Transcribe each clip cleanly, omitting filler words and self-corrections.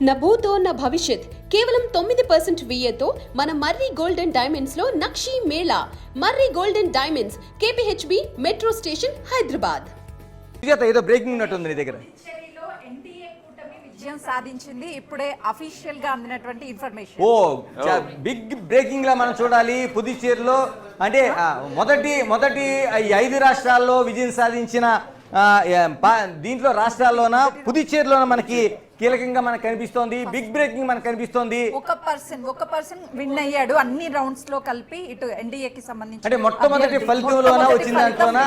నభూతో నా భవిష్యత్ కేవలం 9% VAతో మన మర్రి గోల్డెన్ డైమండ్స్ లో Nakshi Mela. Marri golden diamonds, KPHB metro station, Hyderabad. ఏదో బ్రేకింగ్ ఉన్నట్టుంది నీ దగ్గర. విజయం సాధించింది ఇప్పుడే అఫీషియల్ గా అందినటువంటి ఇన్ఫర్మేషన్. ఓ బిగ్ బ్రేకింగ్ లా మనం చూడాలి. పుదుచ్చేరిలో అంటే మొదటి 5 రాష్ట్రాల్లో విజయం సాధించిన దీంట్లో రాష్ట్రాల్లోన పుదుచ్చేరిలోన మనకి కీలకంగా మనకు కనిపిస్తోంది. బిగ్ బ్రేకింగ్ మనకు కనిపిస్తోంది. ఒక పర్సన్ విన్ అయ్యాడు అన్ని రౌండ్స్ లో కలిపి. ఇటు ఎన్డీఏకి సంబంధించి అంటే మొట్టమొదటి ఫలితంలోన వచ్చిన దాంట్లోన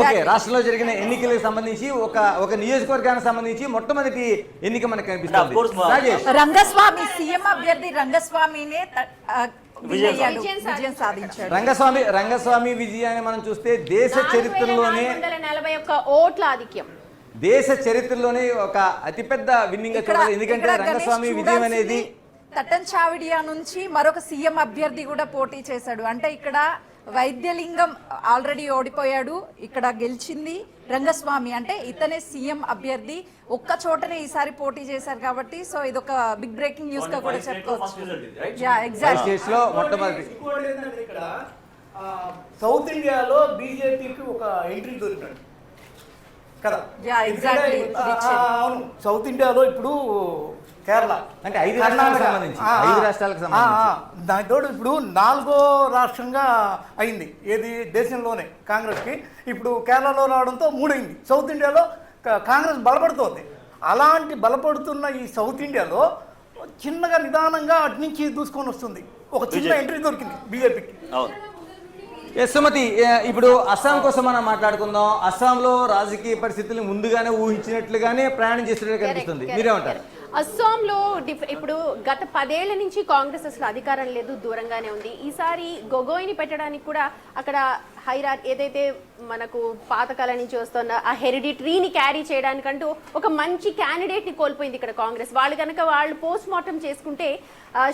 ఓకే రాష్ట్రంలో జరిగిన ఎన్నికలకు సంబంధించి ఒక నియోజకవర్గానికి సంబంధించి మొట్టమొదటి ఎన్నిక మనకు కనిపిస్తుంది. రంగస్వామి సీఎం అభ్యర్థి రంగస్వామినే విజయం సాధించాడు. రంగస్వామి విజయాన్ని మనం చూస్తే దేశ చరిత్రలోనే 41 ఓట్ల ఆధిక్యం, దేశ చరిత్రలోనే ఒక అతిపెద్ద విన్నింగ్ చూడాలి. ఎందుకంటే రంగస్వామి విజయం అనేది తట్టంచావిడియా నుంచి మరొక సీఎం అభ్యర్థి కూడా పోటీ చేశాడు. అంటే ఇక్కడ వైద్యలింగం ఆల్రెడీ ఓడిపోయాడు, ఇక్కడ గెలిచింది రంగస్వామి. అంటే ఇతనే సీఎం అభ్యర్థి. ఒక్క చోటనే ఈసారి పోటీ చేశారు కాబట్టి సో ఇదొక బిగ్ బ్రేకింగ్ న్యూస్ గా కూడా చెప్పుకోవచ్చు. సౌత్ ఇండియాలో బీజేపీకి ఒక ఎంట్రీ దొరికినాడు కదా. అవును, సౌత్ ఇండియాలో ఇప్పుడు కేరళ అంటే 5 రాష్ట్రాలకు సంబంధించి దాని తోడు ఇప్పుడు 4వ రాష్ట్రంగా అయింది ఏది దేశంలోనే కాంగ్రెస్కి. ఇప్పుడు కేరళలో రావడంతో 3 అయింది. సౌత్ ఇండియాలో కాంగ్రెస్ బలపడుతోంది. అలాంటి బలపడుతున్న ఈ సౌత్ ఇండియాలో చిన్నగా నిదానంగా అటు నుంచి దూసుకొని వస్తుంది. ఒక చిన్న ఎంట్రీ దొరికింది బీజేపీకి. సుమతి, ఇప్పుడు అస్సాం కోసం మనం మాట్లాడుకుందాం. అస్సాంలో రాజకీయ పరిస్థితులు ముందుగానే ఊహించినట్లుగానే ప్రయాణం చేసినట్టు కనిపిస్తుంది. మీరేమంటారు? అస్సాంలో ఇప్పుడు గత 10 ఏళ్ల నుంచి కాంగ్రెస్ అసలు అధికారం లేదు, దూరంగానే ఉంది. ఈసారి గొగోయిని పెట్టడానికి కూడా అక్కడ హైరార్ ఏదైతే మనకు పాతకాలం నుంచి వస్తున్న ఆ హెరిడిటరీని క్యారీ చేయడానికంటూ ఒక మంచి క్యాండిడేట్ ని కోల్పోయింది ఇక్కడ కాంగ్రెస్. వాళ్ళు పోస్ట్ మార్టం చేసుకుంటే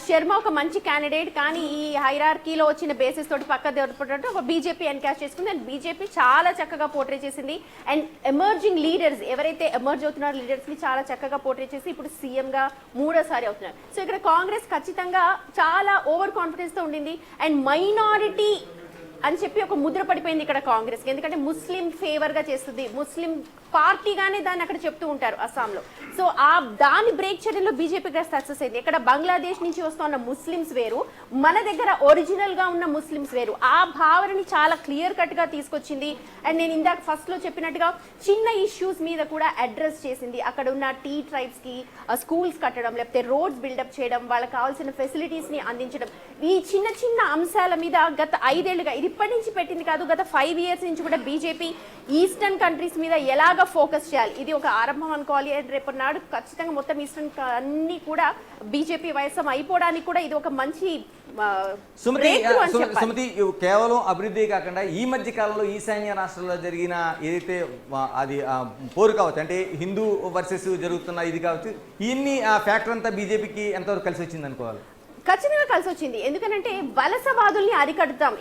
శర్మ ఒక మంచి క్యాండిడేట్, కానీ ఈ హైరార్కీలో వచ్చిన బేసిస్ తోటి పక్క దొరకడంతో ఒక బీజేపీ ఎన్కాష్ చేసుకుంది. అండ్ బీజేపీ చాలా చక్కగా పోర్ట్రే చేసింది. అండ్ ఎమర్జింగ్ లీడర్స్ ఎవరైతే ఎమర్జ్ అవుతున్నారో లీడర్స్ ని చాలా చక్కగా పోర్ట్రే చేసి ఇప్పుడు సీఎం గా 3వ సారి అవుతున్నారు. సో ఇక్కడ కాంగ్రెస్ ఖచ్చితంగా చాలా ఓవర్ కాన్ఫిడెన్స్ తో ఉండింది. అండ్ మైనారిటీ అని చెప్పి ఒక ముద్ర పడిపోయింది ఇక్కడ కాంగ్రెస్ కి. ఎందుకంటే ముస్లిం ఫేవర్ గా చేస్తుంది, ముస్లిం పార్టీగానే దాన్ని అక్కడ చెప్తూ ఉంటారు అస్సాంలో. సో దాన్ని బ్రేక్ చేయడంలో బీజేపీ సక్సెస్ అయింది. ఇక్కడ బంగ్లాదేశ్ నుంచి వస్తున్న ముస్లిమ్స్ వేరు, మన దగ్గర ఒరిజినల్ గా ఉన్న ముస్లిమ్స్ వేరు. ఆ భావనని చాలా క్లియర్ కట్ గా తీసుకొచ్చింది. అండ్ నేను ఇందాక ఫస్ట్ లో చెప్పినట్టుగా చిన్న ఇష్యూస్ మీద కూడా అడ్రస్ చేసింది. అక్కడ ఉన్న టీ ట్రైబ్స్ కి స్కూల్స్ కట్టడం, లేకపోతే రోడ్స్ బిల్డప్ చేయడం, వాళ్ళకి కావాల్సిన ఫెసిలిటీస్ ని అందించడం, ఈ చిన్న చిన్న అంశాల మీద గత 5 ఏళ్లుగా, ఇది ఇప్పటి నుంచి పెట్టింది కాదు, గత 5 years నుంచి కూడా బీజేపీ ఈస్టర్న్ కంట్రీస్ మీద ఎలాగ ఫోకస్ చేయాలి, ఇది ఒక ఆరంభం అనుకోవాలి. అండ్ రేపు నాడు ఖచ్చితంగా మొత్తం ఈస్టర్న్ అన్ని కూడా బీజేపీ వయసం అయిపోవడానికి కూడా ఇది ఒక మంచి సుమతి. కేవలం అభివృద్ధి కాకుండా ఈ మధ్య కాలంలో ఈశాన్య రాష్ట్రాల్లో జరిగిన ఏదైతే అది పోరు కావచ్చు, అంటే హిందూ వర్సెస్ జరుగుతున్న ఇది కావచ్చు, ఇన్ని ఫ్యాక్టర్ అంతా బీజేపీకి ఎంతవరకు కలిసి వచ్చింది అనుకోవాలి? ఖచ్చితంగా కలిసి వచ్చింది. ఎందుకంటే వలసవాదుల్ని అరికడతాం.